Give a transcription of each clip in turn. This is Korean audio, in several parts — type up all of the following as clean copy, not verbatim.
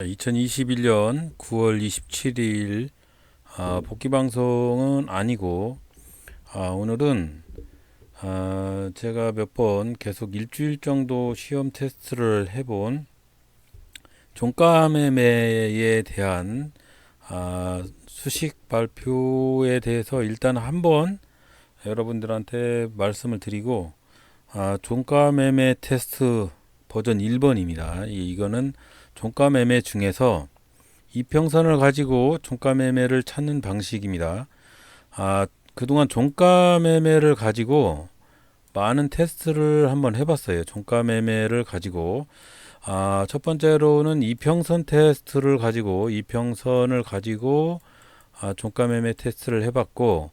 2021년 9월 27일 복귀 방송은 아니고 오늘은 제가 몇 번 계속 일주일 정도 시험 테스트를 해본 종가 매매에 대한 수식 발표에 대해서 일단 한번 여러분들한테 말씀을 드리고 종가 매매 테스트 버전 1번입니다. 이거는 종가 매매 중에서 이평선을 가지고 종가 매매를 찾는 방식입니다. 그동안 종가 매매를 가지고 많은 테스트를 한번 해봤어요. 종가 매매를 가지고 첫 번째로는 이평선 테스트를 가지고 이평선을 가지고 종가 매매 테스트를 해봤고,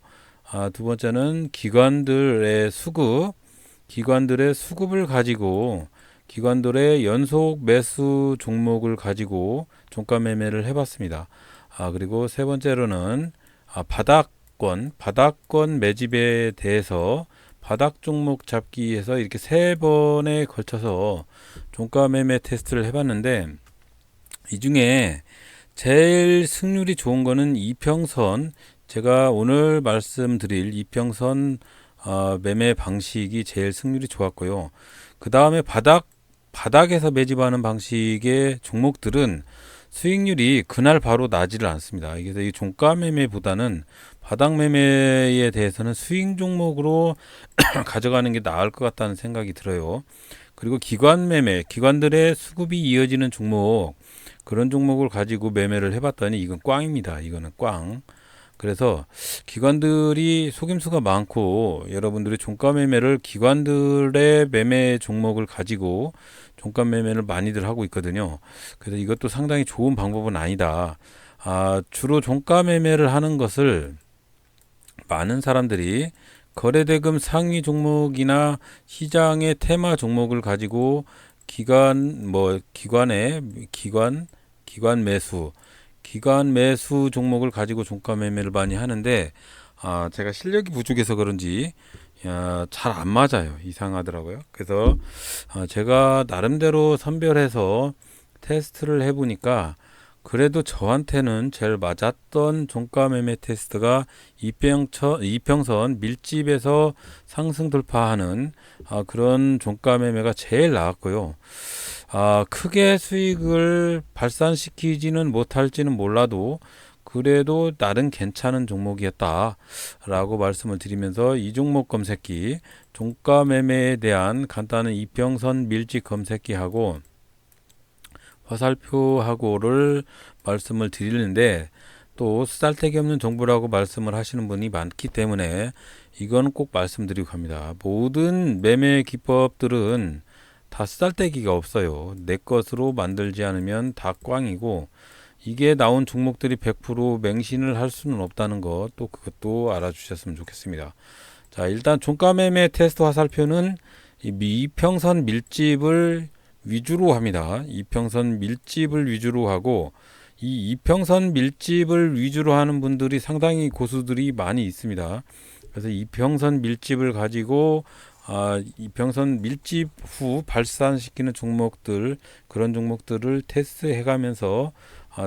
두 번째는 기관들의 수급을 가지고 기관들의 연속 매수 종목을 가지고 종가 매매를 해봤습니다. 그리고 세 번째로는 바닥권 매집에 대해서 바닥 종목 잡기에서 이렇게 세 번에 걸쳐서 종가 매매 테스트를 해봤는데, 이 중에 제일 승률이 좋은 거는 이평선, 제가 오늘 말씀드릴 이평선 매매 방식이 제일 승률이 좋았고요. 그 다음에 바닥에서 매집하는 방식의 종목들은 수익률이 그날 바로 나지를 않습니다. 그래서 이 종가 매매보다는 바닥 매매에 대해서는 수익 종목으로 가져가는 게 나을 것 같다는 생각이 들어요. 그리고 기관 매매, 기관들의 수급이 이어지는 종목, 그런 종목을 가지고 매매를 해봤더니 이건 꽝입니다. 이거는 꽝. 그래서 기관들이 속임수가 많고, 여러분들이 종가 매매를 기관들의 매매 종목을 가지고 종가 매매를 많이들 하고 있거든요. 그래서 이것도 상당히 좋은 방법은 아니다. 주로 종가 매매를 하는 것을 많은 사람들이 거래대금 상위 종목이나 시장의 테마 종목을 가지고 기관 매수 종목을 가지고 종가 매매를 많이 하는데, 제가 실력이 부족해서 그런지 잘 안 맞아요. 이상하더라고요. 그래서 제가 나름대로 선별해서 테스트를 해보니까 그래도 저한테는 제일 맞았던 종가 매매 테스트가 이평선 밀집에서 상승 돌파하는 그런 종가 매매가 제일 나았고요. 크게 수익을 발산시키지는 못할지는 몰라도 그래도 나름 괜찮은 종목이었다라고 말씀을 드리면서, 이 종목 검색기, 종가 매매에 대한 간단한 이평선 밀집 검색기하고 화살표하고를 말씀을 드리는데, 또 쓰잘데기 없는 정보라고 말씀을 하시는 분이 많기 때문에 이건 꼭 말씀드리고 갑니다. 모든 매매 기법들은 다 쓰잘데기가 없어요. 내 것으로 만들지 않으면 다 꽝이고, 이게 나온 종목들이 100% 맹신을 할 수는 없다는 것, 또 그것도 알아주셨으면 좋겠습니다. 자, 일단 종가 매매 테스트 화살표는 이 이평선 밀집을 위주로 합니다. 이평선 밀집을 위주로 하고, 이 이평선 밀집을 위주로 하는 분들이 상당히 고수들이 많이 있습니다. 그래서 이평선 밀집을 가지고 이평선 밀집 후 발산시키는 종목들, 그런 종목들을 테스트해 가면서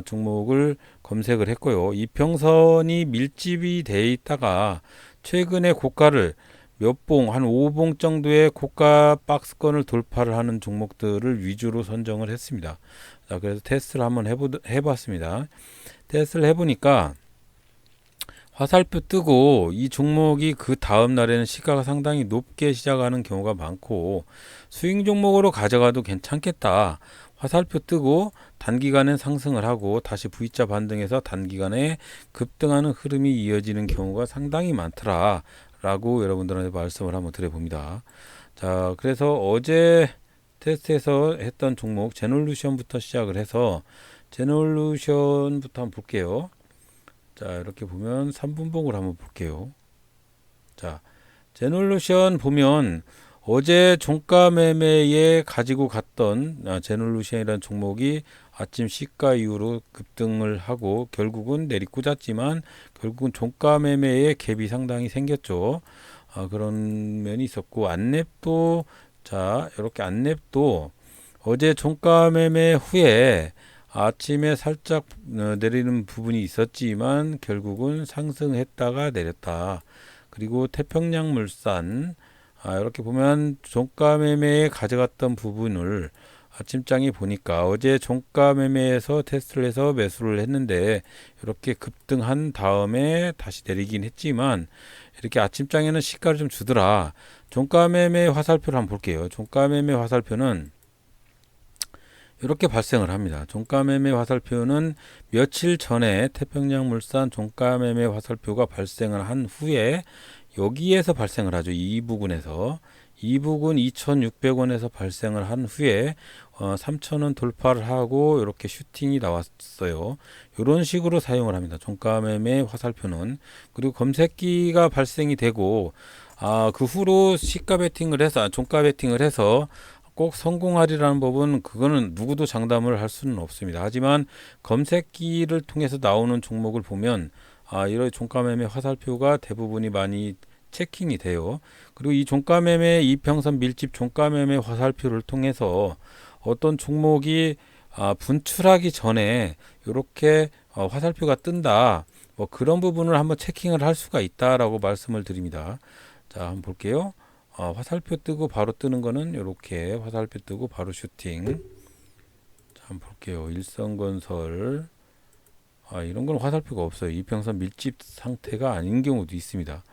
종목을 검색을 했고요. 이평선이 밀집이 돼 있다가 최근에 고가를 한 5봉 정도의 고가 박스권을 돌파를 하는 종목들을 위주로 선정을 했습니다. 자, 그래서 테스트를 한번 해봤습니다. 테스트를 해보니까 화살표 뜨고 이 종목이 그 다음 날에는 시가가 상당히 높게 시작하는 경우가 많고, 스윙 종목으로 가져가도 괜찮겠다. 화살표 뜨고 단기간에 상승을 하고 다시 V자 반등해서 단기간에 급등하는 흐름이 이어지는 경우가 상당히 많더라 라고 여러분들한테 말씀을 한번 드려봅니다. 자, 그래서 어제 테스트에서 했던 종목 제놀루션부터 시작을 해서, 제놀루션부터 한번 볼게요. 자, 이렇게 보면 3분봉을 한번 볼게요. 자, 제놀루션 보면 어제 종가 매매에 가지고 갔던 제놀루션이라는 종목이 아침 시가 이후로 급등을 하고 결국은 내리꽂았지만 결국은 종가 매매에 갭이 상당히 생겼죠. 그런 면이 있었고, 안랩도, 자, 이렇게 안랩도 어제 종가 매매 후에 아침에 살짝 내리는 부분이 있었지만 결국은 상승했다가 내렸다. 그리고 태평양물산 이렇게 보면 종가 매매에 가져갔던 부분을 아침장에 보니까 어제 종가 매매에서 테스트를 해서 매수를 했는데 이렇게 급등한 다음에 다시 내리긴 했지만 이렇게 아침장에는 시가를 좀 주더라. 종가 매매 화살표를 한번 볼게요. 종가 매매 화살표는 이렇게 발생을 합니다. 종가 매매 화살표는 며칠 전에 태평양물산 종가 매매 화살표가 발생을 한 후에 여기에서 발생을 하죠. 이 부분에서 이 부분 2,600원에서 발생을 한 후에 3,000원 돌파를 하고 이렇게 슈팅이 나왔어요. 이런 식으로 사용을 합니다. 종가 매매 화살표는. 그리고 검색기가 발생이 되고 그 후로 시가 베팅을 해서 종가 베팅을 해서 꼭 성공하리라는 법은 그거는 누구도 장담을 할 수는 없습니다. 하지만 검색기를 통해서 나오는 종목을 보면 이런 종가 매매 화살표가 대부분이 많이 체킹이 돼요. 그리고 이 종가 매매 이평선 밀집 종가 매매 화살표를 통해서 어떤 종목이 분출하기 전에 이렇게 화살표가 뜬다. 뭐 그런 부분을 한번 체킹을 할 수가 있다라고 말씀을 드립니다. 자, 한번 볼게요. 화살표 뜨고 바로 뜨는 거는 이렇게 화살표 뜨고 바로 슈팅. 자, 한번 볼게요. 일성건설 이런 건 화살표가 없어요. 이평선 밀집 상태가 아닌 경우도 있습니다.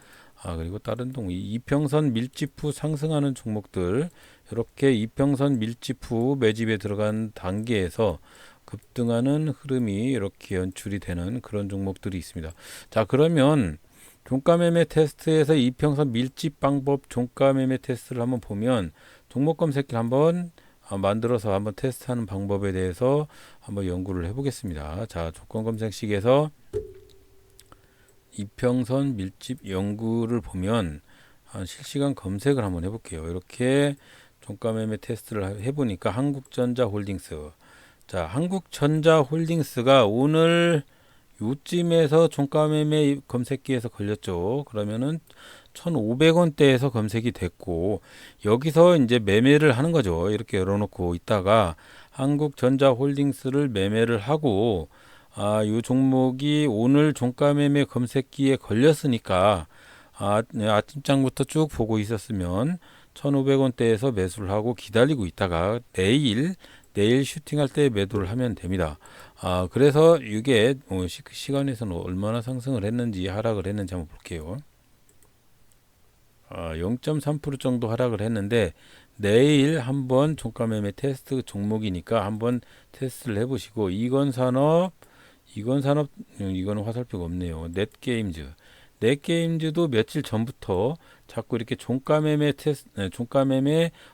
그리고 다른 이평선 밀집 후 상승하는 종목들 이렇게 이평선 밀집 후 매집에 들어간 단계에서 급등하는 흐름이 이렇게 연출이 되는 그런 종목들이 있습니다. 자, 그러면 종가매매 테스트에서 이평선 밀집 방법 종가매매 테스트를 한번 보면 종목 검색기를 한번 만들어서 한번 테스트하는 방법에 대해서 한번 연구를 해보겠습니다. 자, 조건 검색식에서 이평선 밀집 연구를 보면 실시간 검색을 한번 해볼게요. 이렇게 종가매매 테스트를 해보니까 한국전자홀딩스. 자, 한국전자홀딩스가 오늘 요쯤에서 종가매매 검색기에서 걸렸죠. 그러면은 1,500원대에서 검색이 됐고 여기서 이제 매매를 하는 거죠. 이렇게 열어놓고 있다가 한국전자홀딩스를 매매를 하고 이 종목이 오늘 종가매매 검색기에 걸렸으니까 네, 아침장부터 쭉 보고 있었으면 1,500원대에서 매수를 하고 기다리고 있다가 내일 슈팅할 때 매도를 하면 됩니다. 그래서 이게 시간에서는 얼마나 상승을 했는지 하락을 했는지 한번 볼게요. 0.3% 정도 하락을 했는데 내일 한번 종가매매 테스트 종목이니까 한번 테스트를 해보시고 이건산업 이거는 화살표가 없네요. 넷게임즈도 며칠 전부터 자꾸 이렇게 종가매매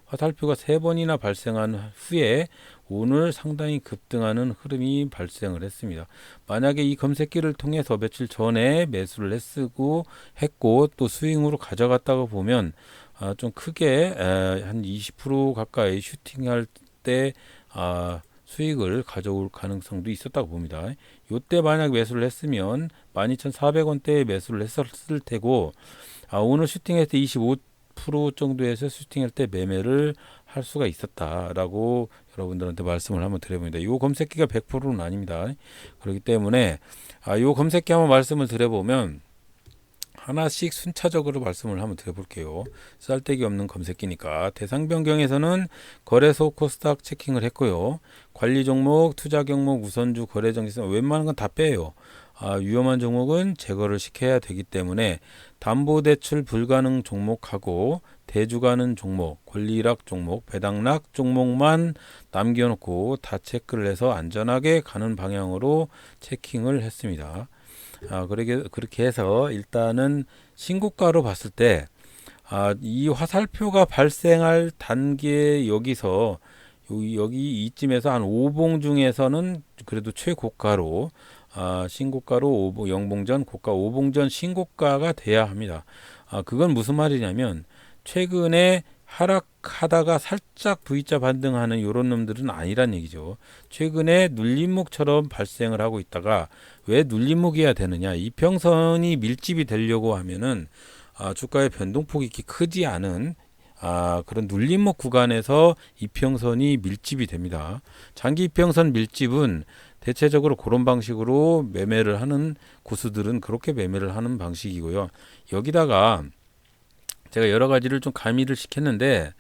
화살표가 3번이나 발생한 후에 오늘 상당히 급등하는 흐름이 발생을 했습니다. 만약에 이 검색기를 통해서 며칠 전에 매수를 했고 또 스윙으로 가져갔다고 보면 좀 크게 한 20% 가까이 슈팅할 때 수익을 가져올 가능성도 있었다고 봅니다. 이때 만약 매수를 했으면 12,400원대에 매수를 했었을 테고 오늘 슈팅할 때 25% 정도에서 슈팅할 때 매매를 할 수가 있었다라고 여러분들한테 말씀을 한번 드려봅니다. 이 검색기가 100%는 아닙니다. 그렇기 때문에 이 검색기 한번 말씀을 드려보면 하나씩 순차적으로 말씀을 한번 드려볼게요. 쌀데기 없는 검색기니까 대상 변경에서는 거래소 코스닥 체킹을 했고요. 관리 종목, 투자 경목, 우선주, 거래 정지선 웬만한 건 다 빼요. 위험한 종목은 제거를 시켜야 되기 때문에 담보대출 불가능 종목하고 대주가는 종목, 권리락 종목, 배당락 종목만 남겨놓고 다 체크를 해서 안전하게 가는 방향으로 체킹을 했습니다. 그렇게 해서 일단은 신고가로 봤을 때 이 화살표가 발생할 단계 여기서 여기 이쯤에서 한 5봉 중에서는 그래도 최고가로 신고가로 영봉전 고가 5봉전 신고가가 돼야 합니다. 그건 무슨 말이냐면 최근에 하락하다가 살짝 V자 반등하는 이런 놈들은 아니란 얘기죠. 최근에 눌림목처럼 발생을 하고 있다가 왜 눌림목이어야 되느냐? 이평선이 밀집이 되려고 하면은 주가의 변동폭이 이렇게 크지 않은 그런 눌림목 구간에서 이평선이 밀집이 됩니다. 장기 이평선 밀집은 대체적으로 그런 방식으로 매매를 하는 고수들은 그렇게 매매를 하는 방식이고요. 여기다가 제가 여러 가지를 좀 가미를 시켰는데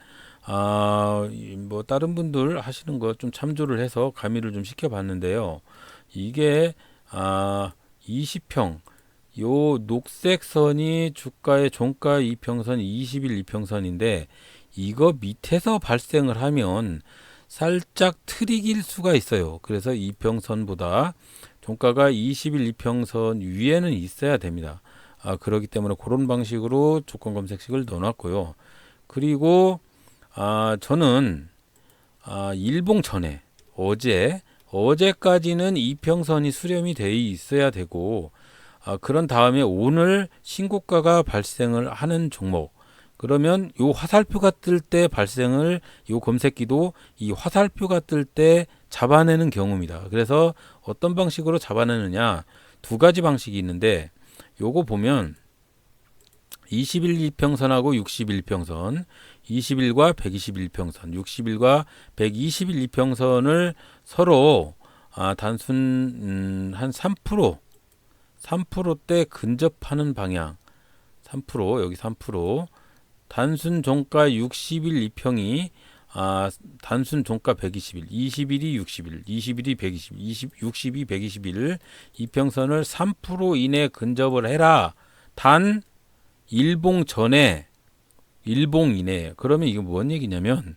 뭐 다른 분들 하시는 거 좀 참조를 해서 가미를 좀 시켜봤는데요. 이게 20평 요 녹색 선이 주가의 종가 이평선 20일 이평선인데 이거 밑에서 발생을 하면 살짝 트릭일 수가 있어요. 그래서 이평선보다 종가가 20일 이평선 위에는 있어야 됩니다. 그렇기 때문에 그런 방식으로 조건 검색식을 넣어놨고요. 그리고 저는 일봉 전에 어제까지는 이평선이 수렴이 돼 있어야 되고 그런 다음에 오늘 신고가가 발생을 하는 종목 그러면 요 화살표가 뜰 때 발생을 요 검색기도 이 화살표가 뜰 때 잡아내는 경우입니다. 그래서 어떤 방식으로 잡아내느냐 두 가지 방식이 있는데 요거 보면 20일 이평선하고 60일 이평선 20일과 120일 이평선 60일과 120일 이평선을 서로 단순 한 3%대 근접하는 방향 3% 여기 3% 단순 종가 60일 이평이 단순 종가 120일 20일이 60일 20일이 120일 60이 120일 이평선을 3% 이내 근접을 해라 단 일봉 전에 일봉 이내 그러면 이게 뭔 얘기냐면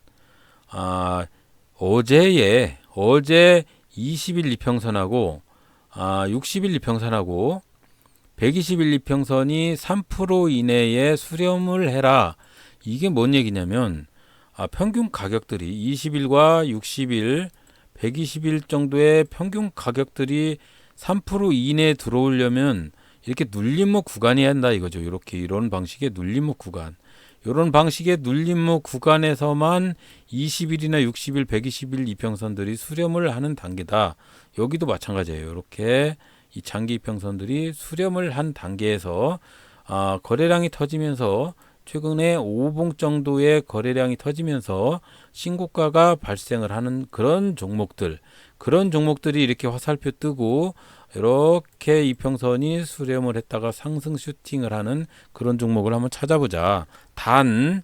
어제 20일 이평선하고 60일 이평선하고 120일 이평선이 3% 이내에 수렴을 해라. 이게 뭔 얘기냐면 평균 가격들이 20일과 60일, 120일 정도의 평균 가격들이 3% 이내에 들어오려면 이렇게 눌림목 구간이 한다 이거죠. 이런 방식의 눌림목 구간. 이런 방식의 눌림목 구간에서만 20일이나 60일, 120일 이평선들이 수렴을 하는 단계다. 여기도 마찬가지예요. 이렇게 이 장기 이평선들이 수렴을 한 단계에서 거래량이 터지면서 최근에 5봉 정도의 거래량이 터지면서 신고가가 발생을 하는 그런 종목들이 이렇게 화살표 뜨고 이렇게 이평선이 수렴을 했다가 상승 슈팅을 하는 그런 종목을 한번 찾아보자. 단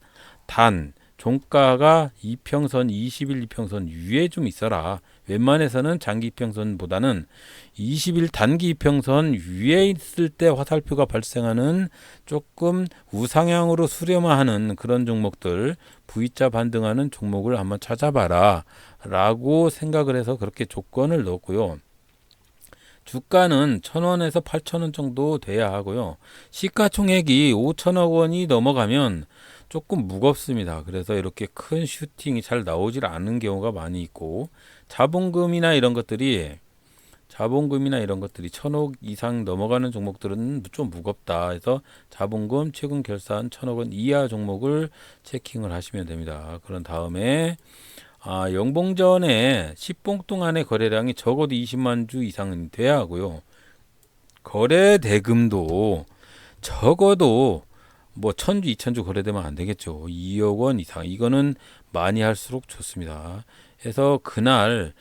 종가가 이평선 20일 이평선 위에 좀 있어라. 웬만해서는 장기 이평선보다는 20일 단기 이평선 위에 있을 때 화살표가 발생하는 조금 우상향으로 수렴하는 그런 종목들 V자 반등하는 종목을 한번 찾아봐라 라고 생각을 해서 그렇게 조건을 넣었고요. 주가는 1,000원에서 8,000원 정도 돼야 하고요. 시가총액이 5천억 원이 넘어가면 조금 무겁습니다. 그래서 이렇게 큰 슈팅이 잘 나오질 않는 경우가 많이 있고 자본금이나 이런 것들이 1,000억 이상 넘어가는 종목들은 좀 무겁다. 해서 자본금 최근 결산 1,000억 원 이하 종목을 체킹을 하시면 됩니다. 그런 다음에 영봉전에 10봉 동안의 거래량이 적어도 20만 주 이상은 돼야 하고요. 거래 대금도 적어도 뭐 1,000주, 2,000주 거래되면 안 되겠죠. 2억 원 이상. 이거는 많이 할수록 좋습니다. 그래서 그날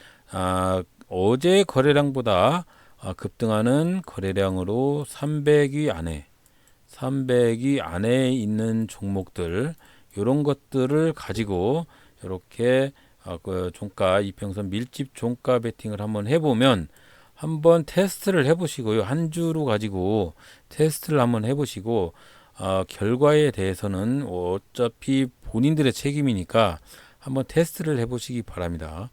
어제 거래량보다 급등하는 거래량으로 300위 안에 있는 종목들 이런 것들을 가지고 이렇게 그 종가 이평선 밀집 종가 베팅을 한번 해보면 한번 테스트를 해보시고요. 한 주로 가지고 테스트를 한번 해보시고 결과에 대해서는 어차피 본인들의 책임이니까 한번 테스트를 해보시기 바랍니다.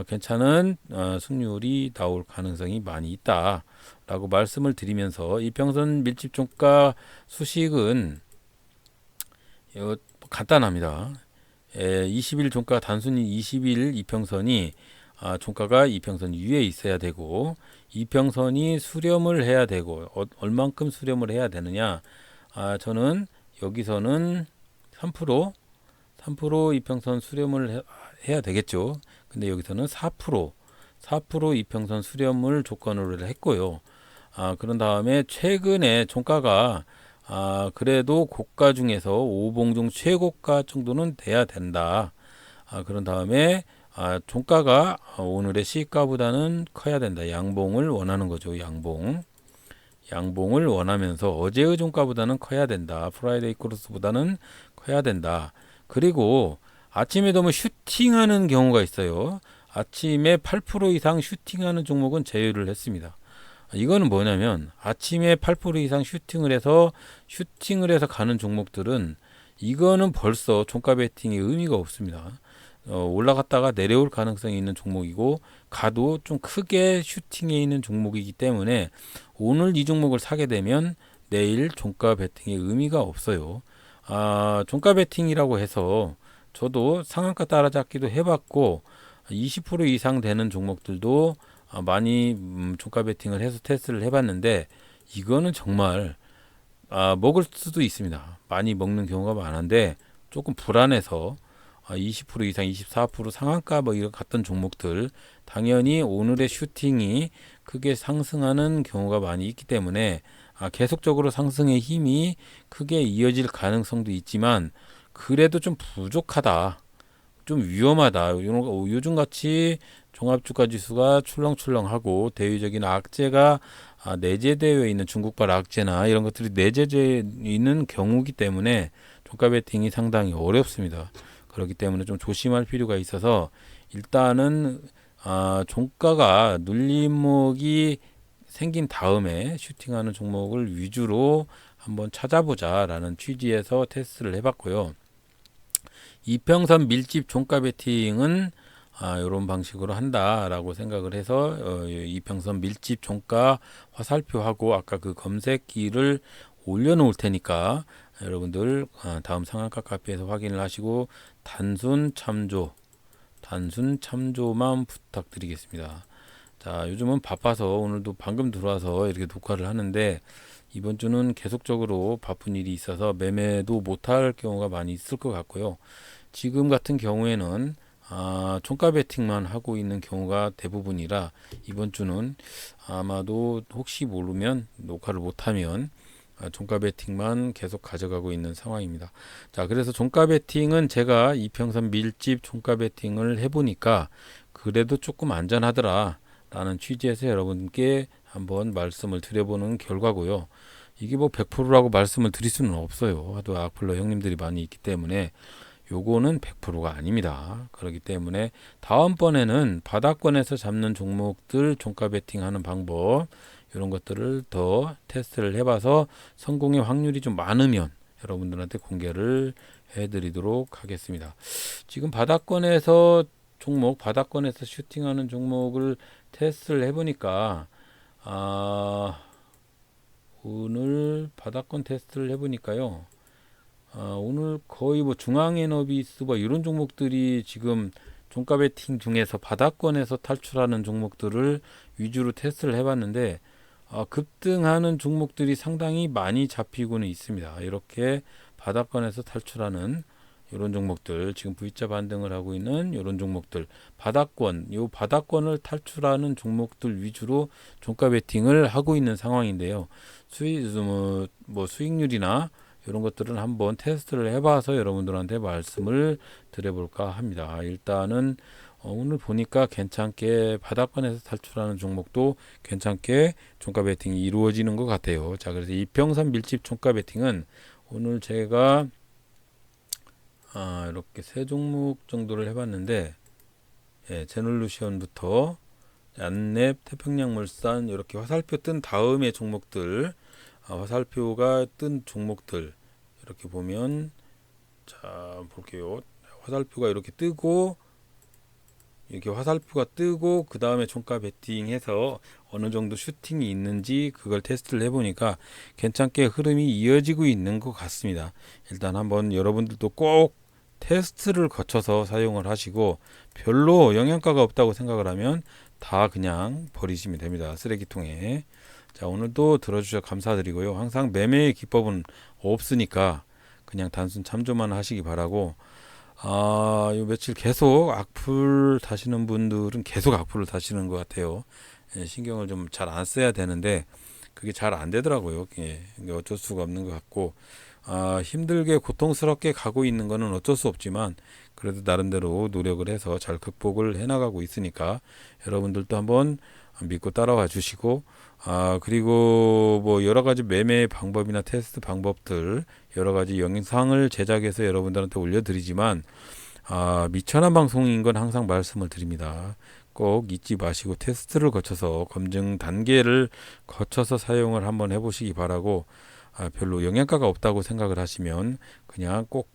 괜찮은 승률이 나올 가능성이 많이 있다라고 말씀을 드리면서 이평선 밀집 종가 수식은 간단합니다. 20일 종가 단순히 20일 이평선이 종가가 이평선 위에 있어야 되고 이평선이 수렴을 해야 되고 얼만큼 수렴을 해야 되느냐 저는 여기서는 3% 이평선 수렴을 해야 되겠죠. 근데 여기서는 4% 이평선 수렴을 조건으로 했고요. 그런 다음에 최근에 종가가 그래도 고가 중에서 5봉 중 최고가 정도는 돼야 된다. 그런 다음에 종가가 오늘의 시가보다는 커야 된다. 양봉을 원하는 거죠. 양봉을 원하면서 어제의 종가보다는 커야 된다. 프라이데이 크로스보다는 커야 된다. 그리고 아침에도 뭐 슈팅하는 경우가 있어요. 아침에 8% 이상 슈팅하는 종목은 제외를 했습니다. 이거는 뭐냐면 아침에 8% 이상 슈팅을 해서 가는 종목들은 이거는 벌써 종가 베팅의 의미가 없습니다. 올라갔다가 내려올 가능성이 있는 종목이고 가도 좀 크게 슈팅해 있는 종목이기 때문에 오늘 이 종목을 사게 되면 내일 종가 베팅의 의미가 없어요. 종가 베팅이라고 해서 저도 상한가 따라잡기도 해봤고 20% 이상 되는 종목들도 많이 종가 베팅을 해서 테스트를 해봤는데 이거는 정말 먹을 수도 있습니다. 많이 먹는 경우가 많은데 조금 불안해서 20% 이상 24% 상한가 뭐 이런 같던 종목들 당연히 오늘의 슈팅이 크게 상승하는 경우가 많이 있기 때문에 계속적으로 상승의 힘이 크게 이어질 가능성도 있지만 그래도 좀 부족하다. 좀 위험하다. 요즘같이 종합주가 지수가 출렁출렁하고 대외적인 악재가 내재되어 있는 중국발 악재나 이런 것들이 내재되어 있는 경우이기 때문에 종가 베팅이 상당히 어렵습니다. 그렇기 때문에 좀 조심할 필요가 있어서 일단은 종가가 눌림목이 생긴 다음에 슈팅하는 종목을 위주로 한번 찾아보자라는 취지에서 테스트를 해봤고요. 이평선 밀집 종가 베팅은 이런 방식으로 한다라고 생각을 해서 이평선 밀집 종가 화살표하고 아까 그 검색기를 올려놓을 테니까 여러분들 다음 상한가 카페에서 확인을 하시고 단순 참조만 부탁드리겠습니다. 자, 요즘은 바빠서 오늘도 방금 들어와서 이렇게 녹화를 하는데 이번 주는 계속적으로 바쁜 일이 있어서 매매도 못할 경우가 많이 있을 것 같고요. 지금 같은 경우에는 종가 베팅만 하고 있는 경우가 대부분이라 이번 주는 아마도 혹시 모르면 녹화를 못하면 종가 베팅만 계속 가져가고 있는 상황입니다. 자, 그래서 종가 베팅은 제가 이평선 밀집 종가 베팅을 해보니까 그래도 조금 안전하더라 라는 취지에서 여러분께 한번 말씀을 드려보는 결과고요. 이게 뭐 100%라고 말씀을 드릴 수는 없어요. 하도 악플러 형님들이 많이 있기 때문에 요거는 100%가 아닙니다. 그렇기 때문에 다음번에는 바닥권에서 잡는 종목들 종가 베팅하는 방법 이런 것들을 더 테스트를 해봐서 성공의 확률이 좀 많으면 여러분들한테 공개를 해드리도록 하겠습니다. 지금 바닥권에서 슈팅하는 종목을 테스트를 해보니까 오늘 바닥권 테스트를 해보니까요. 오늘 거의 뭐 중앙에너비스 뭐 이런 종목들이 지금 종가 베팅 중에서 바닥권에서 탈출하는 종목들을 위주로 테스트를 해봤는데 급등하는 종목들이 상당히 많이 잡히고는 있습니다. 이렇게 바닥권에서 탈출하는 이런 종목들 지금 V자 반등을 하고 있는 이런 종목들 바닥권을 탈출하는 종목들 위주로 종가 베팅을 하고 있는 상황인데요. 수익률이나 이런 것들은 한번 테스트를 해봐서 여러분들한테 말씀을 드려볼까 합니다. 일단은 오늘 보니까 괜찮게 바닥권에서 탈출하는 종목도 괜찮게 종가 베팅이 이루어지는 것 같아요. 자, 그래서 이평선 밀집 종가 베팅은 오늘 제가 이렇게 세 종목 정도를 해봤는데 제놀루션부터 안랩, 태평양물산 이렇게 화살표 뜬 다음에 종목들 화살표가 뜬 종목들 이렇게 보면 자 볼게요. 화살표가 이렇게 뜨고 그 다음에 종가 베팅해서 어느 정도 슈팅이 있는지 그걸 테스트를 해보니까 괜찮게 흐름이 이어지고 있는 것 같습니다. 일단 한번 여러분들도 꼭 테스트를 거쳐서 사용을 하시고 별로 영양가가 없다고 생각을 하면 다 그냥 버리시면 됩니다. 쓰레기통에. 자, 오늘도 들어주셔서 감사드리고요. 항상 매매의 기법은 없으니까 그냥 단순 참조만 하시기 바라고 요 며칠 계속 악플 다시는 분들은 계속 악플을 다시는 것 같아요. 신경을 좀 잘 안 써야 되는데 그게 잘 안 되더라고요. 예, 이게 어쩔 수가 없는 것 같고, 힘들게 고통스럽게 가고 있는 거는 어쩔 수 없지만 그래도 나름대로 노력을 해서 잘 극복을 해나가고 있으니까 여러분들도 한번 믿고 따라와 주시고, 그리고 뭐 여러 가지 매매 방법이나 테스트 방법들 여러 가지 영상을 제작해서 여러분들한테 올려드리지만, 미천한 방송인 건 항상 말씀을 드립니다. 꼭 잊지 마시고 테스트를 거쳐서 검증 단계를 거쳐서 사용을 한번 해보시기 바라고, 별로 영양가가 없다고 생각을 하시면 그냥 꼭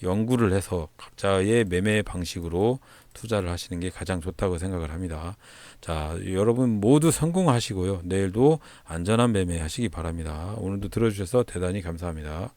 연구를 해서 각자의 매매 방식으로 투자를 하시는 게 가장 좋다고 생각을 합니다. 자, 여러분 모두 성공하시고요. 내일도 안전한 매매 하시기 바랍니다. 오늘도 들어주셔서 대단히 감사합니다.